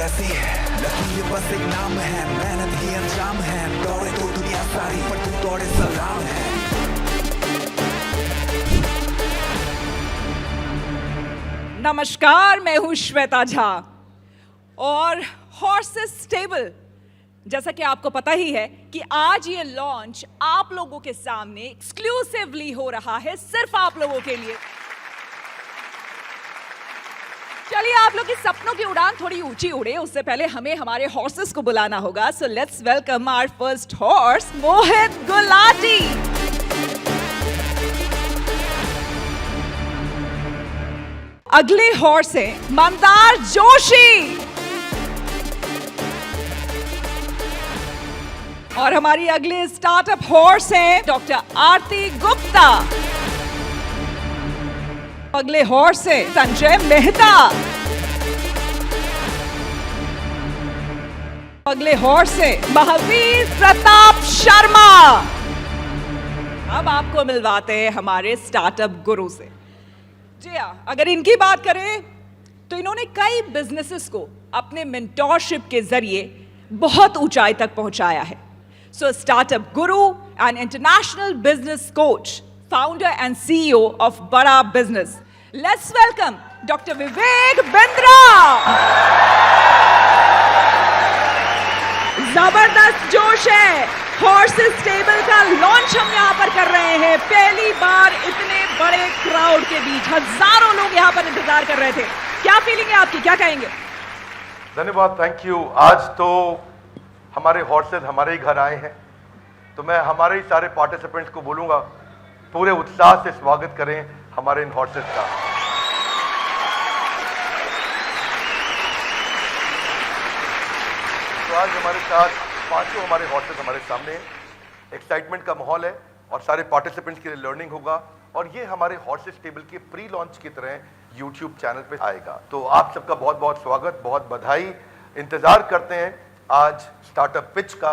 ऐसी है, लकी ये बस एक नाम है, मेहनत ही अंजाम है, दौड़े तो दुनिया सारी पर तू दौड़े सलाम है। नमस्कार, मैं हूं श्वेता झा और हॉर्सेस स्टेबल, जैसा कि आपको पता ही है कि आज ये लॉन्च आप लोगों के सामने एक्सक्लूसिवली हो रहा है, सिर्फ आप लोगों के लिए। चलिए, आप लोग के सपनों की उड़ान थोड़ी ऊंची उड़े, उससे पहले हमें हमारे हॉर्सेस को बुलाना होगा। So let's welcome our first horse, Mohit Gulati. अगले हॉर्स हैं मंदार जोशी और हमारी अगले स्टार्टअप हॉर्स हैं डॉक्टर आरती गुप्ता। अगले हॉर्स हैं संजय मेहता। अगले हॉर्स हैं महावीर प्रताप शर्मा। अब आपको मिलवाते हैं हमारे स्टार्टअप गुरु से। जी हाँ, अगर इनकी बात करें तो इन्होंने कई बिजनेसेस को अपने मेंटोरशिप के जरिए बहुत ऊंचाई तक पहुंचाया है। सो startup Guru and international business coach, founder and CEO of बड़ा business, let's welcome doctor Vivek Bindra. जबरदस्त जोश है, हॉर्सेस स्टेबल का लॉन्च हम यहाँ पर कर रहे हैं। पहली बार इतने बड़े क्राउड के बीच हजारों लोग यहाँ पर इंतजार कर रहे थे। क्या फीलिंग है आपकी, क्या कहेंगे? धन्यवाद, थैंक यू। आज तो हमारे हॉर्सेस हमारे ही घर आए हैं, तो मैं हमारे ही सारे पार्टिसिपेंट्स को बोलूंगा पूरे उत्साह से स्वागत करें हमारे इन हॉर्सेस का। तो आज हमारे साथ पांचों हमारे हॉर्सेस हमारे सामने हैं। एक्साइटमेंट का माहौल है और सारे पार्टिसिपेंट्स के लिए लर्निंग होगा और ये हमारे हॉर्सेस टेबल के प्री लॉन्च की तरह यूट्यूब चैनल पे आएगा। तो आप सबका बहुत बहुत स्वागत, बहुत बधाई। इंतजार करते हैं आज स्टार्टअप पिच का,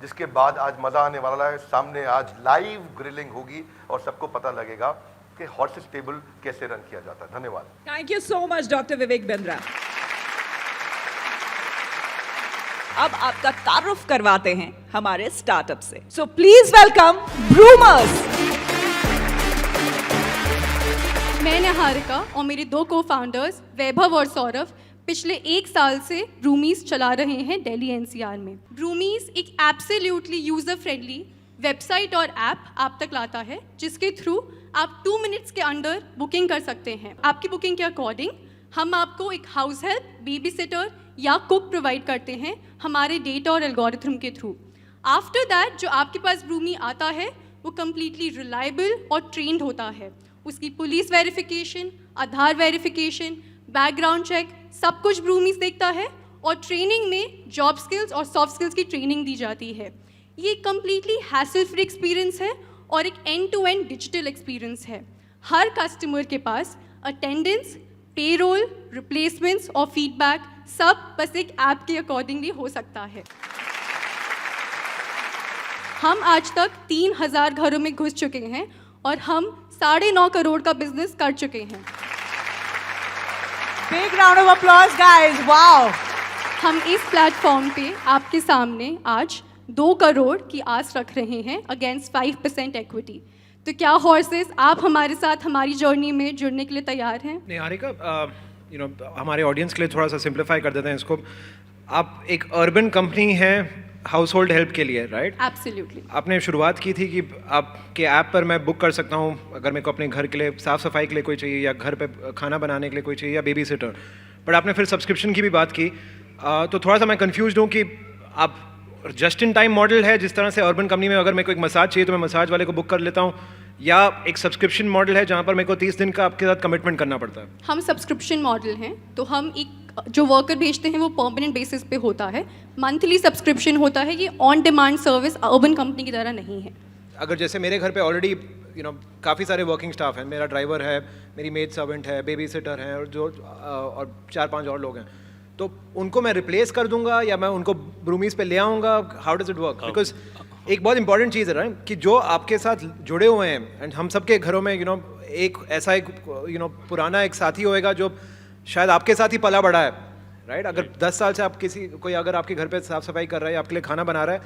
जिसके बाद आज मजा आने वाला है। सामने आज लाइव ग्रिलिंग होगी और सबको पता लगेगा कि हॉर्सेस टेबल कैसे रन किया जाता है। धन्यवाद। Thank you so much doctor Vivek Bindra. अब आपका तारुफ करवाते हैं हमारे स्टार्टअप से। So please welcome Broomers. मैं निहारिका और मेरे दो को-फाउंडर्स वैभव और सौरभ पिछले 1 साल से ब्रूमीज चला रहे हैं दिल्ली एनसीआर में। ब्रूमीज एक एब्सोल्युटली यूजर फ्रेंडली वेबसाइट और ऐप आप तक लाता है, जिसके थ्रू आप 2 मिनट्स के अंदर बुकिंग कर सकते हैं। आपकी बुकिंग के अकॉर्डिंग हम आपको एक हाउस हेल्प, बेबी सिटर या कुक प्रोवाइड करते हैं हमारे डेटा और एल्गोरिथम के थ्रू। आफ्टर दैट जो आपके पास ब्रूमी आता है वो कम्प्लीटली रिलायबल और ट्रेंड होता है। उसकी पुलिस वेरिफिकेशन, आधार वेरिफिकेशन, बैकग्राउंड चेक, सब कुछ ब्रूमीज देखता है और ट्रेनिंग में जॉब स्किल्स और सॉफ्ट स्किल्स की ट्रेनिंग दी जाती है। ये कम्प्लीटली हैसल फ्री एक्सपीरियंस है और एक end to end digital experience है। हर कस्टमर के पास अटेंडेंस, पेरोल, रिप्लेसमेंट्स और फीडबैक सब बस एक ऐप के अकॉर्डिंगली हो सकता है। हम आज तक 3000 घरों में घुस चुके हैं और हम 9.5 करोड़ का बिजनेस कर चुके हैं। Big round of applause guys, wow. हम इस प्लेटफॉर्म पे आपके सामने आज 2 करोड़ की आस रख रहे हैं अगेंस्ट 5% इक्विटी। तो क्या हॉर्सेस आप हमारे साथ हमारी जर्नी में जुड़ने के लिए तैयार हैं? निहारिका, हमारे ऑडियंस के लिए थोड़ा सा सिंप्लीफाई कर देते हैं इसको। आप एक अर्बन कंपनी है हाउस होल्ड हेल्प के लिए, राइट? एब्सोल्युटली। आपने शुरुआत की थी कि आपके ऐप पर मैं बुक कर सकता हूँ अगर मेरे को अपने घर के लिए साफ़ सफाई के लिए कोई चाहिए या घर पे खाना बनाने के लिए कोई चाहिए या बेबी सिटर। बट आपने फिर सब्सक्रिप्शन की भी बात की, तो थोड़ा सा मैं कन्फ्यूज हूँ कि आप जस्ट इन टाइम मॉडल है, जिस तरह से अर्बन कंपनी में अगर मेरे को एक मसाज चाहिए तो मैं मसाज वाले को बुक कर लेता हूँ, या एक सब्सक्रिप्शन मॉडल है जहाँ पर मेरे को 30 दिन का आपके साथ कमिटमेंट करना पड़ता है? हम सब्सक्रिप्शन मॉडल हैं, तो हम एक जो वर्कर भेजते हैं वो परमानेंट बेसिस पे होता है, मंथली सब्सक्रिप्शन होता है। ये on demand service urban company की तरह नहीं है। अगर जैसे मेरे घर पे ऑलरेडी काफ़ी सारे वर्किंग स्टाफ हैं, मेरा ड्राइवर है, मेरी मेड सर्वेंट है, बेबी सिटर है और 4-5 और लोग हैं, तो उनको मैं रिप्लेस कर दूंगा या मैं उनको ब्रूमीज पे ले आऊँगा? How does it work? Because एक बहुत इंपॉर्टेंट चीज़ है ना कि जो आपके साथ जुड़े हुए हैं, एंड हम सबके घरों में एक ऐसा एक पुराना एक साथी होएगा जो शायद आपके साथ ही पला बड़ा है, राइट? अगर 10 साल से आप कोई अगर आपके घर पे साफ सफाई कर रहा है या आपके लिए खाना बना रहा है,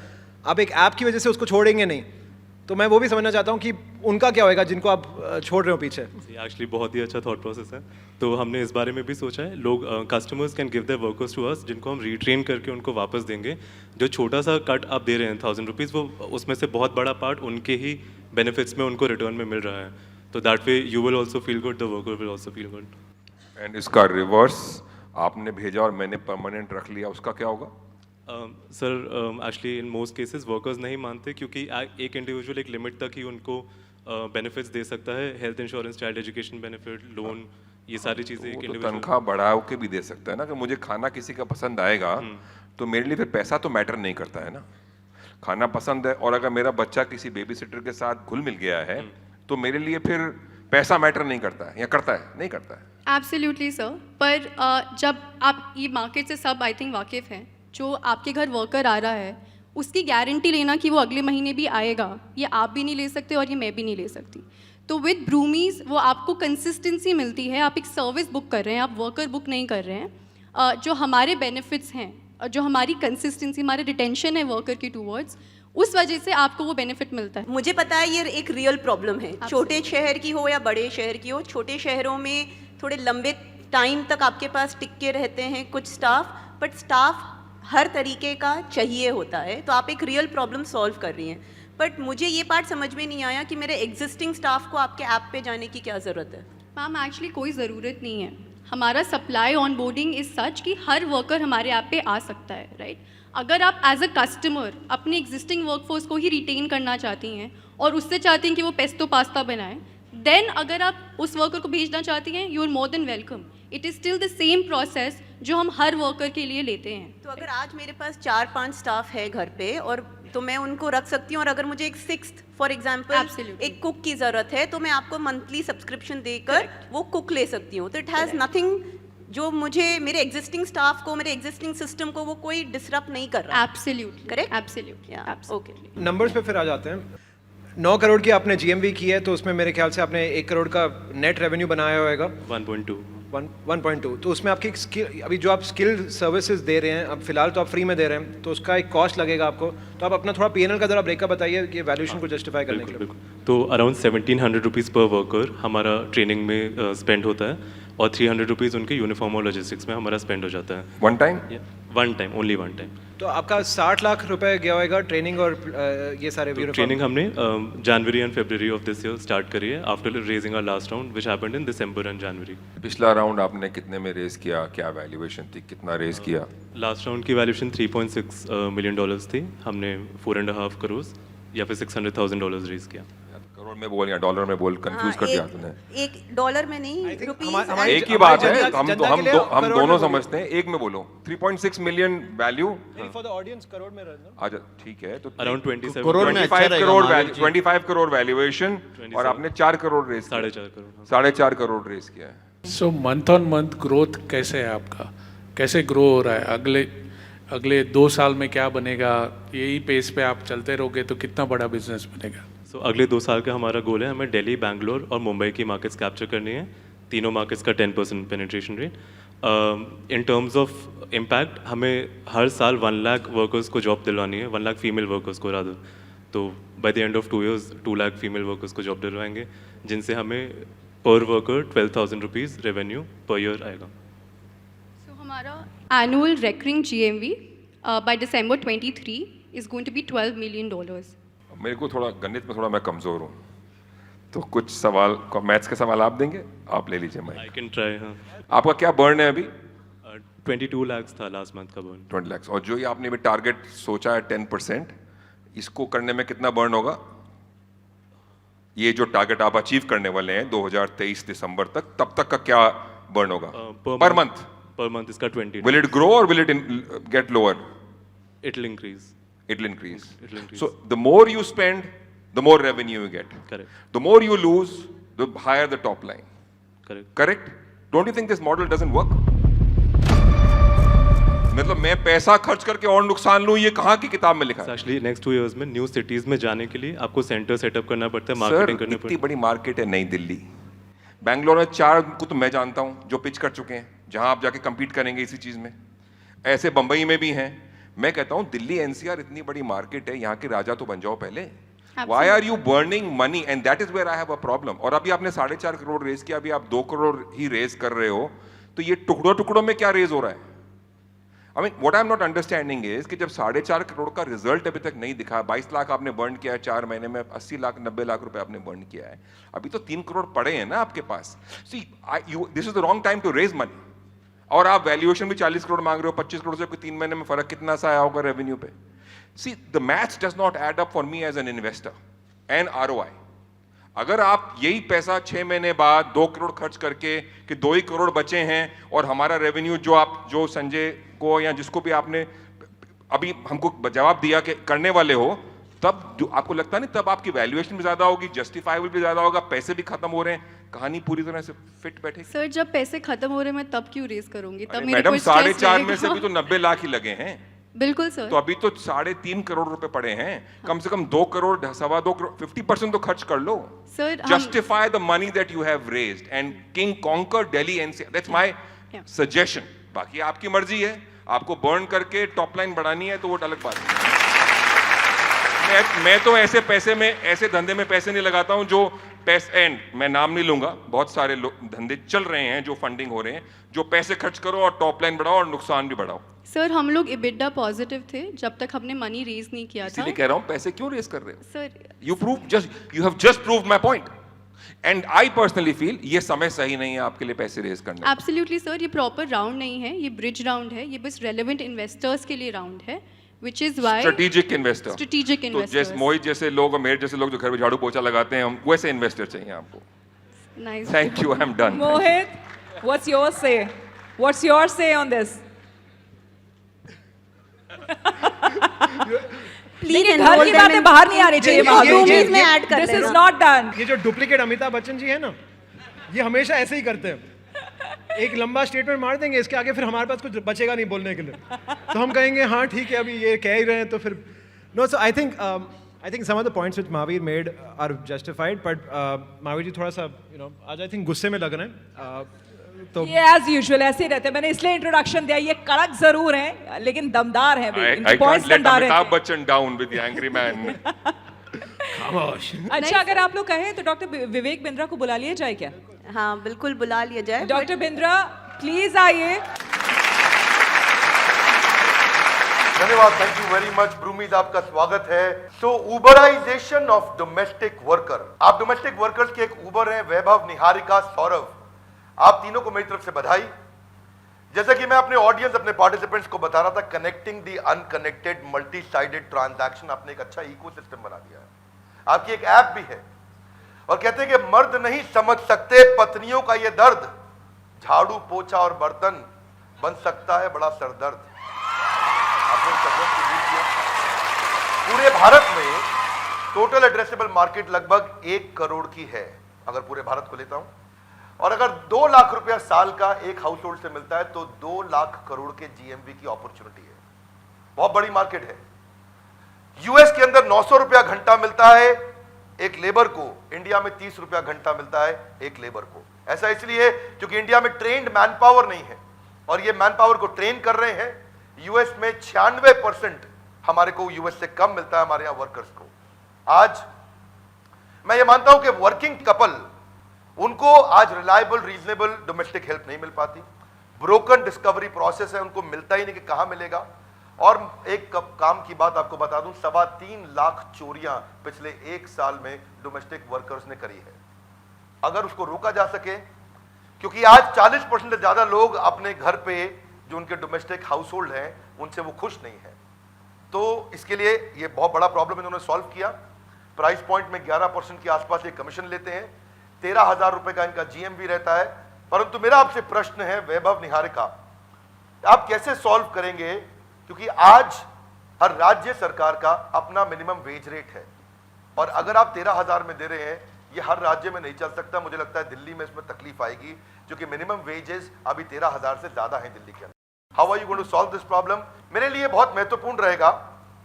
आप एक ऐप की वजह से उसको छोड़ेंगे नहीं। तो मैं वो भी समझना चाहता हूँ कि उनका क्या होएगा जिनको आप छोड़ रहे हो पीछे। एक्चुअली बहुत ही अच्छा थॉट प्रोसेस है, तो हमने इस बारे में भी सोचा है। लोग customers can give their workers to us, जिनको हम रीट्रेन करके उनको वापस देंगे। जो छोटा सा कट आप दे रहे हैं 1000 रुपीज़, वो उसमें से बहुत बड़ा पार्ट उनके ही बेनिफिट्स में उनको रिटर्न में मिल रहा है। तो that way you will also feel good, the worker will also feel good. And इसका रिवर्स, आपने भेजा और मैंने परमानेंट रख लिया, उसका क्या होगा? Sir actually in most cases workers नहीं मानते, क्योंकि एक इंडिविजुअल एक लिमिट तक ही उनको बेनिफिट्स दे सकता है। Health insurance, child education benefit, loan, ये सारी चीज़ें एक तो इंडिविजुअल तनख्वाह बढ़ा के भी दे सकता है ना, कि मुझे खाना किसी का पसंद आएगा तो मेरे लिए फिर पैसा तो मैटर नहीं करता है ना। खाना पसंद है, और अगर मेरा बच्चा किसी बेबी सिटर के साथ घुल मिल गया है तो मेरे लिए फिर पैसा मैटर नहीं करता है, या करता है? नहीं करता है। एब्सोल्युटली सर, पर जब आप ये मार्केट से सब आई थिंक वाकिफ़ हैं, जो आपके घर वर्कर आ रहा है उसकी गारंटी लेना कि वो अगले महीने भी आएगा, ये आप भी नहीं ले सकते और ये मैं भी नहीं ले सकती। तो विद ब्रूमीज़ वो आपको कंसिस्टेंसी मिलती है, आप एक सर्विस बुक कर रहे हैं, आप वर्कर बुक नहीं कर रहे हैं। जो हमारे बेनिफिट्स हैं, जो हमारी कंसिस्टेंसी, हमारे रिटेंशन है वर्कर के टूवर्ड्स, उस वजह से आपको वो बेनिफिट मिलता है। मुझे पता है ये एक रियल प्रॉब्लम है, छोटे शहर की हो या बड़े शहर की हो। छोटे शहरों में थोड़े लंबे टाइम तक आपके पास टिक के रहते हैं कुछ स्टाफ, बट स्टाफ हर तरीके का चाहिए होता है, तो आप एक रियल प्रॉब्लम सॉल्व कर रही हैं। बट मुझे ये पार्ट समझ में नहीं आया कि मेरे एग्जिस्टिंग स्टाफ को आपके ऐप पे जाने की क्या ज़रूरत है? मैम एक्चुअली कोई ज़रूरत नहीं है। हमारा supply on boarding is such कि हर वर्कर हमारे ऐप पे आ सकता है, राइट? अगर आप एज अ कस्टमर अपने एग्जिस्टिंग वर्कफोर्स को ही रिटेन करना चाहती हैं और उससे चाहती हैं कि वो पेस्टो पास्ता बनाएं, देन अगर आप उस वर्कर को भेजना चाहती हैं, you are more than welcome. It is still the same process जो हम हर वर्कर के लिए लेते हैं। तो अगर आज मेरे पास 4-5 स्टाफ है घर पे, और तो मैं उनको रख सकती हूँ, और अगर मुझे एक 6th फॉर एग्जांपल Absolutely. एक कुक की ज़रूरत है, तो मैं आपको मंथली सब्सक्रिप्शन देकर वो कुक ले सकती हूँ। तो इट हैज़ नथिंग, जो मुझे मेरे एग्जिस्टिंग स्टाफ को, मेरे एग्जिस्टिंग सिस्टम को वो कोई डिसरप्ट नहीं कर रहा। Absolutely Correct? Absolutely okay. Numbers पे फिर आ जाते हैं। 9 करोड़ की आपने जीएमवी की है, तो उसमें मेरे ख्याल से आपने 1 करोड़ का नेट रेवेन्यू बनाया होगा। 1.2। तो उसमें आपकी स्किल, अभी जो आप स्किल सर्विसेज दे रहे हैं, अब फिलहाल तो आप फ्री में दे रहे हैं, तो उसका एक कॉस्ट लगेगा आपको। तो आप अपना थोड़ा पीएनएल का जरा ब्रेकअप बताइए कि वैल्यूएशन को जस्टिफाई करने के लिए। तो अराउंड 1700 रुपीज़ पर वर्कर हमारा ट्रेनिंग में स्पेंड होता है, और 300 रुपीज़ उनके यूनिफॉर्म और लॉजिस्टिक्स में हमारा स्पेंड हो जाता है। One time? One time, only one time. तो आपका 60 लाख रुपए गया होगा ट्रेनिंग और ये सारे तो ट्रेनिंग हमने जनवरी एंड फरवरी ऑफ दिस ईयर स्टार्ट करी है, after raising our last round which happened in दिसंबर एंड जनवरी। पिछला राउंड आपने कितने में रेज किया, क्या वैल्यूएशन थी, कितना रेज किया? लास्ट राउंड की वैल्यूएशन $3.6 मिलियन थी। हमने 4.5 करोड़ या फिर $600,000 रेज किया। करोड़ में बोल या डॉलर में बोल, कंफ्यूज कर दिया तूने। एक डॉलर में नहीं, रुपीज। एक ही बात है, हम दोनों समझते हैं, एक में बोलो। 3.6 million value for the audience crore में रहना। अच्छा ठीक है, तो अराउंड 27 25 करोड़ वैल्यूएशन, और आपने 4 करोड़ रेज, 4.5 करोड़। 4.5 करोड़ रेज किया है। सो मंथ ऑन मंथ ग्रोथ कैसे है आपका, कैसे ग्रो हो रहा है? अगले 2 साल में क्या बनेगा? यही पेस पे आप चलते रहोगे तो कितना बड़ा बिजनेस बनेगा? सो अगले 2 साल का हमारा गोल है, हमें दिल्ली, बैंगलोर और मुंबई की मार्केट्स कैप्चर करनी है। तीनों मार्केट्स का 10% penetration rate. In terms of impact, हमें हर साल 1 लाख वर्कर्स को जॉब दिलवानी है, 1 लाख फीमेल वर्कर्स को रादर। तो by the end of 2 years 2 lakh female workers को जॉब दिलवाएंगे, जिनसे हमें per worker 12,000 rupees revenue per year आएगा। सो हमारा annual recurring GMV by December 23 is going to be $12 million। मेरे को थोड़ा गणित में थोड़ा मैं कमजोर हूँ, तो कुछ सवाल, मैथ्स के सवाल आप देंगे, आप ले लीजिए। मैं आई कैन ट्राई। हाँ, आपका क्या बर्न है अभी? 22 लाख था लास्ट मंथ का बर्न। 20 लाख। और जो ये आपने भी टारगेट सोचा है 10%, इसको करने में कितना बर्न होगा? ये जो टारगेट आप अचीव करने वाले हैं 2023 दिसंबर तक, तब तक का क्या बर्न होगा पर मंथ? पर मंथ इसका 20। Will it grow or will it get lower? It will increase. It will increase. It will increase. So the more you spend, the more revenue you get. Correct. The more you lose, the higher the top line. Correct. Correct? Don't you think this model doesn't work? मतलब मैं पैसा खर्च करके और नुकसान लूं, ये कहाँ की किताब में लिखा है? Actually, next 2 years में न्यू सिटीज में जाने के लिए आपको सेंटर सेटअप करना पड़ता है, मार्केटिंग करनी इतनी पड़ती है। बड़ी मार्केट है नई दिल्ली। बैंगलोर में 4 को तो मैं जानता हूँ जो पिच कर चुके हैं, जहां आप जाके compete करेंगे इसी चीज में। ऐसे बंबई में भी हैं। मैं कहता हूं दिल्ली एनसीआर इतनी बड़ी मार्केट है, यहाँ के राजा तो बन जाओ पहले। Why are you burning money? And that is where I have a problem. और अभी आपने 4.5 करोड़ रेज किया, अभी आप 2 करोड़ ही रेज कर रहे हो, तो ये टुकड़ों टुकड़ों में क्या रेज हो रहा है? I mean, what I'm not understanding is कि जब 4.5 करोड़ का रिजल्ट अभी तक नहीं दिखा, 22 लाख आपने बर्न किया है 4 महीने में, 80 लाख 90 लाख रुपए आपने बर्न किया है, अभी तो 3 करोड़ पड़े हैं ना आपके पास। See, this is the wrong time to raise money. और आप वैल्यूएशन भी 40 करोड़ मांग रहे हो, 25 करोड़ से कोई 3 महीने में फर्क कितना सा आया होगा रेवेन्यू पे? See, the maths does not add up for me as an investor and ROI. अगर आप यही पैसा 6 महीने बाद 2 करोड़ खर्च करके कि 2 ही करोड़ बचे हैं और हमारा रेवेन्यू जो संजय को या जिसको भी आपने अभी हमको जवाब दिया कि करने वाले हो, तब आपको लगता नहीं तब आपकी वैल्यूएशन भी ज्यादा होगी, जस्टिफाइबल भी ज्यादा होगा, पैसे भी खत्म हो रहे हैं, कहानी पूरी तरह से फिट बैठेगी। सर जब पैसे खत्म हो रहे हैं मैं तब क्यों रेस करूंगी? तब मेरे मैडम को स्ट्रेस 4.5 में से रहेगा। भी तो 90 लाख ही लगे हैं। बिल्कुल सर। तो अभी तो 3.5 करोड़ रुपए पड़े हैं, कम से कम 2 करोड़ 2.25 करोड़ 50% तो खर्च कर लो। Sir justify the money that you have raised and king conquer Delhi NCR, that's my suggestion. बाकी आपकी मर्जी है, आपको बर्न करके टॉप लाइन बढ़ानी है तो वो अलग बात है। मैं तो ऐसे पैसे में, ऐसे धंधे में पैसे नहीं लगाता हूं जो पैसे, एंड मैं नाम नहीं लूंगा, बहुत सारे धंधे चल रहे हैं जो फंडिंग हो रहे हैं, जो पैसे खर्च करो और टॉप लाइन बढ़ाओ और नुकसान भी बढ़ाओ। सर हम लोग EBITDA पॉजिटिव थे जब तक हमने मनी रेज नहीं किया था। इसीलिए कह रहा हूं पैसे क्यों रेस कर रहे हो? Sir you have just proved my point. And I personally feel ये समय सही नहीं है आपके लिए पैसे रेस करने का। एब्सोल्युटली सर, ये प्रॉपर राउंड नहीं है, ये ब्रिज राउंड है, ये बस रेलेवेंट इन्वेस्टर्स के लिए राउंड है, which is why strategic investor. Strategic तो इन्वेस्टर्स। जैसे मोहित जैसे लोग और मेरे जैसे लोग जो घर में झाड़ू पोछा लगाते हैं, हम वैसे इन्वेस्टर चाहिए आपको। Nice. Thank you, I'm done. Mohit, what's your say? What's your say on this? Please घर की बातें बाहर नहीं आनी चाहिए रूमीज में ऐड कर दिस लेना। Is not done. ये जो डुप्लीकेट अमिताभ बच्चन जी है ना, ये हमेशा ऐसे ही करते हैं। एक लंबा स्टेटमेंट मार देंगे, इसके आगे फिर हमारे पास कुछ बचेगा नहीं बोलने के लिए, तो हम कहेंगे हाँ ठीक है अभी ये कह ही रहे हैं, तो फिर no. So I think some of the points which Mahavir made are justified, but Mahavir ji थोड़ा सा आज आई थिंक गुस्से में लग रहे हैं। तो ये एज यूजुअल ऐसे ही रहते हैं, मैंने इसलिए इंट्रोडक्शन दिया, ये कड़क जरूर हैं लेकिन दमदार हैं भी, I इनके can't पॉइंट्स let दमदार हैं। Amitabh Bachchan down with the angry man. खामोश। अच्छा अगर आप लोग कहें तो डॉक्टर विवेक बिंद्रा को बुला लिया जाए क्या? हाँ बिल्कुल बुला लिया जाए। डॉक्टर बिंद्रा प्लीज आइए। धन्यवाद, थैंक यू वेरी मच। ब्रूमीज आपका स्वागत है। सो उबराइजेशन ऑफ डोमेस्टिक वर्कर, आप डोमेस्टिक वर्कर्स के एक उबर हैं, वैभव, निहारिका, सौरभ, आप तीनों को मेरी तरफ से बधाई। जैसा कि मैं अपने ऑडियंस, अपने पार्टिसिपेंट्स को बता रहा था, कनेक्टिंग दी अनकनेक्टेड मल्टी साइडेड ट्रांजैक्शन, आपने एक अच्छा इकोसिस्टम बना दिया है। आपकी एक ऐप भी है और कहते हैं कि मर्द नहीं समझ सकते पत्नियों का ये दर्द, झाड़ू पोछा और बर्तन बन सकता है बड़ा सरदर्द। आपने सरदर्द की डील किया। पूरे भारत में टोटल एड्रेसेबल मार्केट लगभग 1 करोड़ की है, अगर पूरे भारत को लेता हूं, और अगर 2 लाख रुपया साल का एक हाउस होल्ड से मिलता है तो 2 लाख करोड़ के जीएमवी की अपॉर्चुनिटी है। बहुत बड़ी मार्केट है। यूएस के अंदर 900 रुपया घंटा मिलता है एक लेबर को, इंडिया में 30 रुपया घंटा मिलता है एक लेबर को। ऐसा इसलिए क्योंकि इंडिया में ट्रेन्ड मैन पावर नहीं है और ये मैन पावर को ट्रेन कर रहे हैं। यूएस में 96% हमारे को यूएस से कम मिलता है हमारे यहां वर्कर्स को। आज मैं ये मानता हूं कि वर्किंग कपल, उनको आज रिलायबल रीजनेबल डोमेस्टिक हेल्प नहीं मिल पाती। ब्रोकन डिस्कवरी प्रोसेस है, उनको मिलता ही नहीं कि कहां मिलेगा। और एक काम की बात आपको बता दूं, 3.25 लाख चोरियां पिछले 1 साल में डोमेस्टिक वर्कर्स ने करी है। अगर उसको रोका जा सके, क्योंकि आज 40% से ज्यादा लोग अपने घर पे जो उनके डोमेस्टिक हाउस होल्ड हैं उनसे वो खुश नहीं है, तो इसके लिए ये बहुत बड़ा प्रॉब्लम इन्होंने सॉल्व किया। प्राइस पॉइंट में 11% के आसपास ये कमीशन लेते हैं, 13,000 रुपए का इनका जीएमवी रहता है। परंतु मेरा आपसे प्रश्न है वैभव, निहारिका, आप कैसे सॉल्व करेंगे? क्योंकि आज हर राज्य सरकार का अपना मिनिमम वेज रेट है और अगर आप 13,000 में दे रहे हैं, ये हर राज्य में नहीं चल सकता। मुझे लगता है दिल्ली में इसमें तकलीफ आएगी क्योंकि मिनिमम वेजेस अभी 13,000 से ज्यादा है दिल्ली के अंदर। How are you going to solve this problem? मेरे लिए बहुत महत्वपूर्ण रहेगा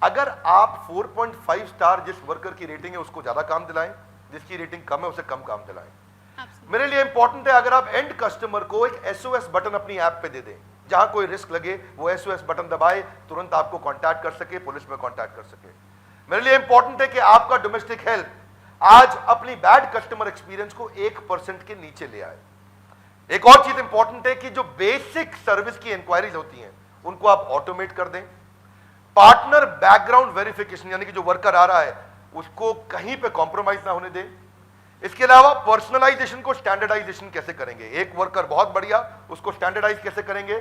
अगर आप 4.5 स्टार जिस वर्कर की रेटिंग है उसको ज्यादा काम दिलाएं, जिसकी रेटिंग कम है उसे कम काम दिलाएं। मेरे लिए इंपॉर्टेंट है अगर आप एंड कस्टमर को एक SOS बटन अपनी ऐप पे दे दें जहां कोई रिस्क लगे वो SOS बटन दबाए, तुरंत आपको कांटेक्ट कर सके, पुलिस में कांटेक्ट कर सके। मेरे लिए इंपॉर्टेंट है कि आपका डोमेस्टिक हेल्प आज अपनी बैड कस्टमर एक्सपीरियंस को 1% के नीचे ले आए। एक और चीज इंपॉर्टेंट है कि जो बेसिक सर्विस की इंक्वायरीज होती हैं उनको आप ऑटोमेट कर दें। पार्टनर बैकग्राउंड वेरिफिकेशन यानी कि जो वर्कर आ रहा है उसको कहीं पे कॉम्प्रोमाइज ना होने दें। इसके अलावा पर्सनलाइजेशन को स्टैंडर्डाइजेशन कैसे करेंगे, एक वर्कर बहुत बढ़िया, उसको स्टैंडर्डाइज कैसे करेंगे।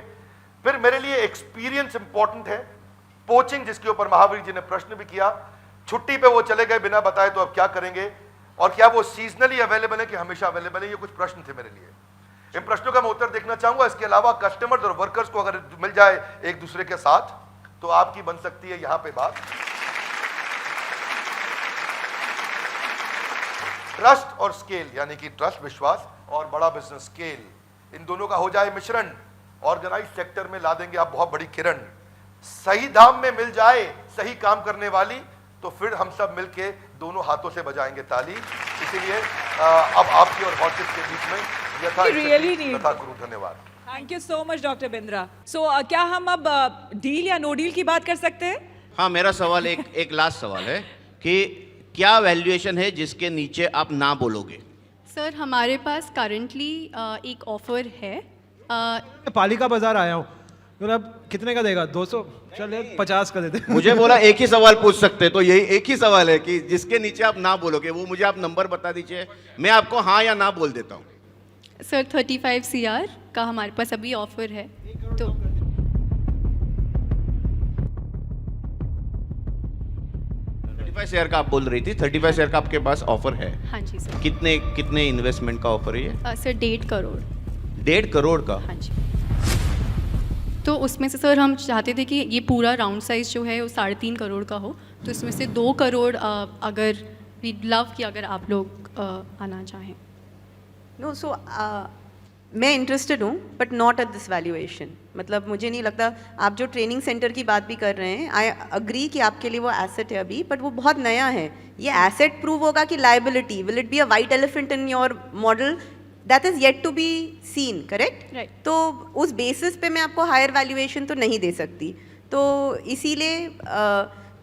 फिर मेरे लिए एक्सपीरियंस इंपॉर्टेंट है। पोचिंग जिसके ऊपर महावीर जी ने प्रश्न भी किया, छुट्टी पे वो चले गए बिना बताए तो अब क्या करेंगे, और क्या वो सीजनली अवेलेबल है कि हमेशा अवेलेबल है, ये कुछ प्रश्न थे मेरे लिए। इन प्रश्नों का मैं उत्तर देखना चाहूंगा। इसके अलावा कस्टमर्स और वर्कर्स को अगर मिल जाए एक दूसरे के साथ तो आपकी बन सकती है यहां पे बात। ट्रस्ट और स्केल यानी कि ट्रस्ट विश्वास और बड़ा बिजनेस स्केल, इन दोनों का हो जाए मिश्रण, ऑर्गेनाइज सेक्टर में ला देंगे आप बहुत बड़ी किरण। सही दाम में मिल जाए सही काम करने वाली तो फिर हम सब मिलके दोनों हाथों से बजाएंगे ताली। इसीलिए अब आपकी और हॉर्टिस के बीच में यथा गुरु। धन्यवाद। Thank you so much doctor Bindra. क्या हम अब डील या नो डील की बात कर सकते हैं? हाँ, मेरा सवाल एक लास्ट सवाल है कि क्या वैल्यूएशन है जिसके नीचे आप ना बोलोगे? सर हमारे पास करंटली एक ऑफर है। पालिका बाजार आया हूँ, मतलब कितने का देगा? 200? चलिए 50 का देते। मुझे बोला एक ही सवाल पूछ सकते, तो यही एक ही सवाल है कि जिसके नीचे आप ना बोलोगे वो मुझे आप नंबर बता दीजिए, मैं आपको हाँ या ना बोल देता हूँ। सर 35 CR का हमारे पास अभी ऑफर है। तो 35 शेयर का आप बोल रही थी, 35 शेयर का आपके पास ऑफर है? हाँ जी सर। कितने इन्वेस्टमेंट का ऑफर है ये? सर 1.5 करोड़। 1.5 करोड़ का? हाँ जी। तो उसमें से सर हम चाहते थे कि ये पूरा राउंड साइज जो है वो 3.5 करोड़ का हो, तो इसमें से 2 करोड़ अगर वी लव कि अगर आप लोग आना चाहें। नो सो मैं इंटरेस्टेड हूँ but not at this valuation. मतलब मुझे नहीं लगता, आप जो ट्रेनिंग सेंटर की बात भी कर रहे हैं, आई अग्री कि आपके लिए वो एसेट है अभी, बट वो बहुत नया है। ये एसेट प्रूव होगा कि liability, will it be a white elephant in your model? That is yet to be seen, correct? Right. तो उस बेसिस पे मैं आपको हायर वैल्यूएशन तो नहीं दे सकती। तो इसीलिए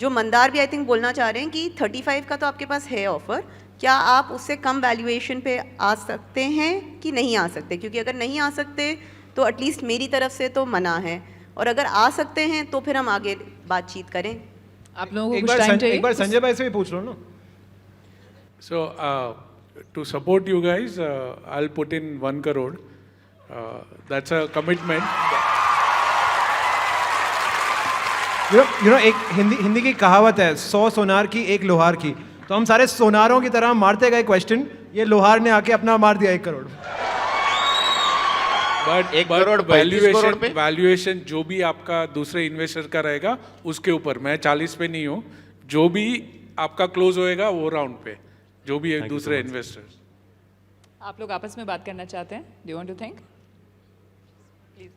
जो मंदार भी आई थिंक बोलना चाह रहे हैं कि 35 का तो आपके पास है ऑफर, क्या आप उससे कम वैल्यूएशन पे आ सकते हैं कि नहीं आ सकते? क्योंकि अगर नहीं आ सकते तो एटलीस्ट मेरी तरफ से तो मना है, और अगर आ सकते हैं तो फिर हम आगे बातचीत करें। आप लोगों को एक कुछ टाइम चाहिए? बार संजय भाई से भी पूछ लो ना। So to support you guys, I'll put in 1 crore. That's a commitment. You know, एक हिंदी की कहावत है, 100 सोनार की 1 लोहार की। तो हम सारे सोनारों की तरह मारते गए क्वेश्चन, ये लोहार ने आके अपना मार दिया 1 करोड़। बट 1 करोड़ 35 करोड़ पे? वैल्यूएशन जो भी आपका दूसरे इन्वेस्टर का रहेगा उसके ऊपर, मैं 40 पे नहीं हूँ, जो भी आपका क्लोज होएगा वो राउंड पे, जो भी एक दूसरे इन्वेस्टर्स। आप लोग आपस में बात करना चाहते हैं? Do you want to think? Please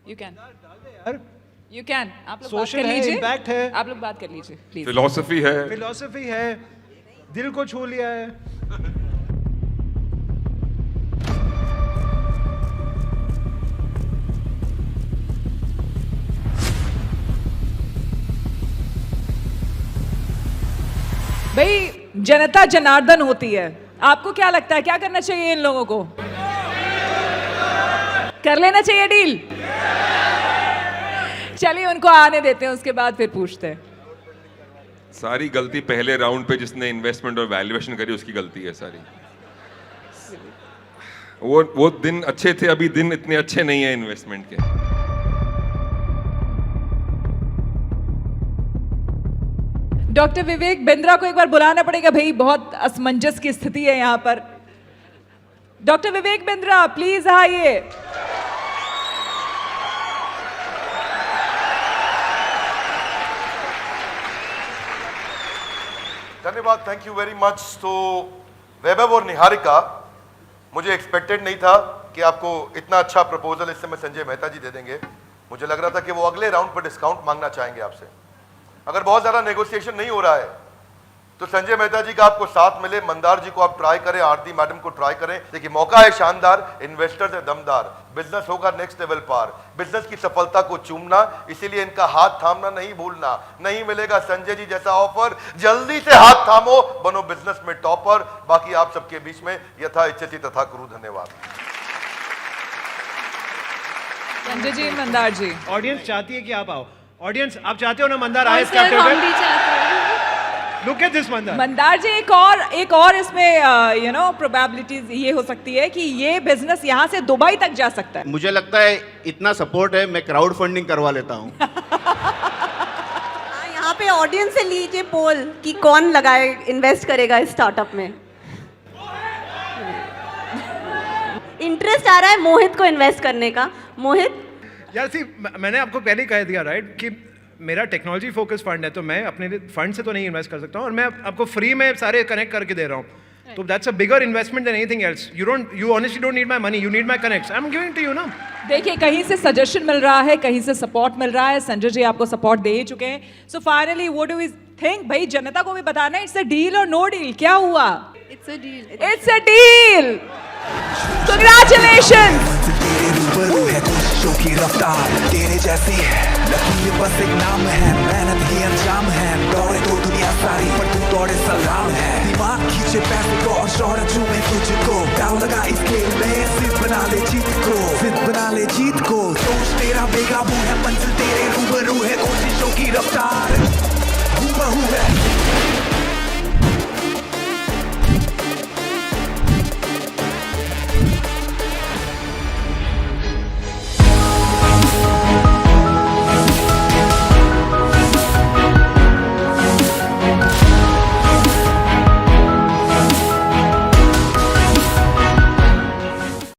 you can. यार यू कैन, आप लोग बात सोशल कर है, लीजिए। इम्पैक्ट है, आप लोग बात कर लीजिए प्लीज। फिलॉसफी है, फिलॉसफी है, दिल को छू लिया है। भाई जनता जनार्दन होती है, आपको क्या लगता है क्या करना चाहिए इन लोगों को? कर लेना चाहिए डील? चलिए उनको आने देते हैं, उसके बाद फिर पूछते हैं। सारी गलती पहले राउंड पे जिसने इन्वेस्टमेंट और वैल्यूएशन करी उसकी गलती है सारी। वो दिन अच्छे थे, अभी दिन इतने अच्छे नहीं है इन्वेस्टमेंट के। डॉक्टर विवेक बिंद्रा को एक बार बुलाना पड़ेगा भाई, बहुत असमंजस की स्थिति है यहाँ पर। डॉक्टर विवेक बिंद्रा प्लीज आइए। धन्यवाद, थैंक यू वेरी मच। तो वैभव और निहारिका, मुझे एक्सपेक्टेड नहीं था कि आपको इतना अच्छा प्रपोजल इस समय संजय मेहता जी दे देंगे। मुझे लग रहा था कि वो अगले राउंड पर डिस्काउंट मांगना चाहेंगे आपसे। अगर बहुत ज़्यादा नेगोशिएशन नहीं हो रहा है तो संजय मेहता जी का आपको साथ मिले, मंदार जी को आप ट्राई करें, आरती मैडम को ट्राई करें। देखिए मौका है शानदार, इन्वेस्टर्स है दमदार, बिजनेस होगा नेक्स्ट लेवल पार, बिजनेस की सफलता को चूमना, इसीलिए इनका हाथ थामना नहीं भूलना। नहीं मिलेगा संजय जी जैसा ऑफर, जल्दी से हाथ थामो, बनो बिजनेस में टॉपर। बाकी आप सबके बीच में यथा इच्छति तथा कुरु। धन्यवाद। संजय जी, मंदार जी। ऑडियंस चाहती है कि आप आओ। ऑडियंस आप चाहते हो ना मंदार और आए सर हम भी चाहते हैं। Look at this Mandar. Mandar ji, एक और इसमें यू नो प्रोबेबिलिटीज ये हो सकती है कि ये बिजनेस यहाँ से दुबई तक जा सकता है। मुझे लगता है इतना सपोर्ट है, मैं क्राउड फंडिंग करवा लेता हूँ। यहाँ पे ऑडियंस से लीजिए पोल कि कौन लगाए, इन्वेस्ट करेगा इस स्टार्टअप में। इंटरेस्ट आ रहा है मोहित को इन्वेस्ट करने का। मोहित यार सी, मैंने आपको पहले ही कह दिया राइट कि मेरा टेक्नोलॉजी फोकस फंड है, तो मैं अपने फंड से तो नहीं इन्वेस्ट कर सकता हूँ, और मैं आपको फ्री में सारे कनेक्ट करके दे रहा हूँ। तो that's a bigger investment than anything else. You honestly don't need my money, you need my connects. I am giving to you ना। देखिए, कहीं से सजेशन मिल रहा है, कहीं से सपोर्ट मिल रहा है। संजय जी आपको सपोर्ट दे ही चुके हैं। So finally what do we think? भाई जनता को भी बताना, इट्स अ डील और नो डील? क्या हुआ? It's a deal. It's a deal. Congratulations. तेरे रूबरू है कोशिशों की रफ्तार, तेरे जैसी लकीर बस एक नाम है, मेहनत ही अंजाम है। दौड़े तो दुनिया सारी पर तू दौड़े सलाम है। दिमाग खींचे पैसे को और शोहरत चूमे तुझको, दाव लगा इस खेल में, जिद बना ले जीत को, जिद बना ले जीत को। सोच तेरा बेकाबू है, मंजिल तेरे रूबरू है कोशिशों की रफ्तार।